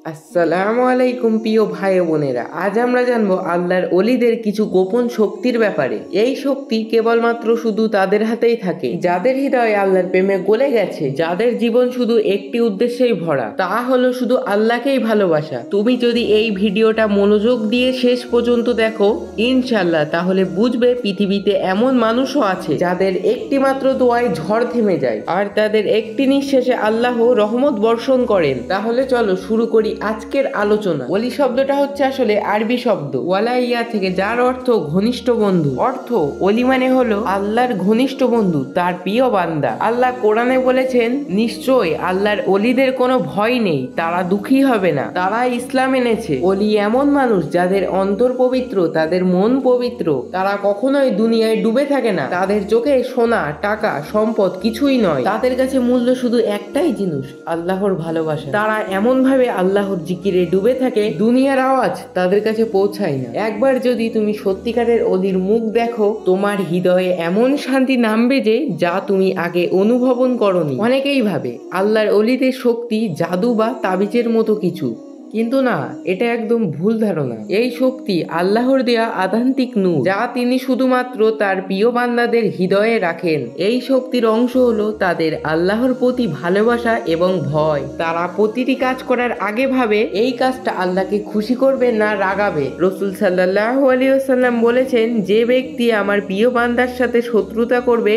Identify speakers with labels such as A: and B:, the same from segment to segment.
A: আসসালামু আলাইকুম প্রিয় ভাই বোনেরা, আজ আমরা জানবো আল্লাহর ওলিদের কিছু গোপন শক্তির ব্যাপারে। এই শক্তি কেবলমাত্র শুধু তাদের হাতেই থাকে যাদের হৃদয় আল্লাহর প্রেমে গলে গেছে, যাদের জীবন শুধু একটি উদ্দেশ্যেই ভরা, তা হলো শুধু আল্লাহকেই ভালোবাসা। তুমি যদি এই ভিডিওটা মনোযোগ দিয়ে শেষ পর্যন্ত দেখো ইনশাল্লাহ, তাহলে বুঝবে পৃথিবীতে এমন মানুষও আছে যাদের একটি মাত্র দোয়ায় ঝড় থেমে যায়, আর তাদের একটি নিঃশ্বাসে আল্লাহ রহমত বর্ষণ করেন। তাহলে চলো শুরু করি আজকের আলোচনা। ওলি শব্দটা হচ্ছে আসলে আরবি শব্দ ওয়ালাইয়া থেকে, যার অর্থ ঘনিষ্ঠ বন্ধু। অর্থ ওলি মানে হলো আল্লাহর ঘনিষ্ঠ বন্ধু, তার প্রিয় বান্দা। আল্লাহ কোরআনে বলেছেন, নিশ্চয় আল্লাহর ওলিদের কোনো ভয় নেই, তারা দুঃখী হবে না, তারা ইসলাম এনেছে। ওলি এমন মানুষ যাদের অন্তর পবিত্র, তাদের মন পবিত্র, তারা কখনোই দুনিয়ায় ডুবে থাকে না। তাদের চোখে সোনা টাকা সম্পদ কিছুই নয়, তাদের কাছে মূল্য শুধু একটাই জিনিস, আল্লাহর ভালোবাসা। তারা এমন ভাবে আল্লাহর জিকিরে ডুবে থাকে, দুনিয়ার আওয়াজ তাদের কাছে পৌঁছায় না। একবার যদি তুমি সত্যিকারের ওলির মুখ দেখো, তোমার হৃদয়ে এমন শান্তি নামবে যে যা তুমি আগে অনুভবন করনি। অনেকেই ভাবে আল্লাহর ওলিদের শক্তি জাদু বা তাবিজের মতো কিছু, কিন্তু না, এটা একদম ভুল ধারণা। এই শক্তি আল্লাহর দেয়া আধ্যাত্মিক নূর, যা তিনি শুধুমাত্র তার প্রিয় বান্দাদের হৃদয়ে রাখেন। এই শক্তির অংশ হলো তাদের আল্লাহর প্রতি ভালোবাসা এবং ভয়। তারা প্রতিটি কাজ করার আগে ভাবে এই কাজটা আল্লাহকে খুশি করবে না রাগাবে। রাসূল সাল্লাল্লাহু আলাইহি ওয়াসাল্লাম বলেছেন, যে ব্যক্তি আমার প্রিয় বান্দার সাথে শত্রুতা করবে,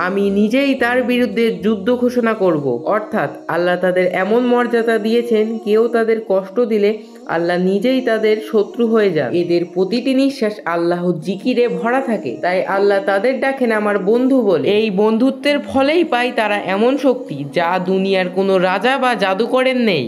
A: আমি নিজেই তার বিরুদ্ধে যুদ্ধ ঘোষণা করব। অর্থাৎ আল্লাহ তাদের এমন মর্যাদা দিয়েছেন, কেউ তাদের কষ্ট দিলে আল্লাহ নিজেই তাদের শত্রু হয়ে যান। এদের প্রতিটি নিঃশ্বাস আল্লাহ জিকিরে ভরা থাকে, তাই আল্লাহ তাদের ডাকেন আমার বন্ধু বলে। এই বন্ধুত্বের ফলেই পায় তারা এমন শক্তি যা দুনিয়ার কোনো রাজা বা জাদুকরের নেই।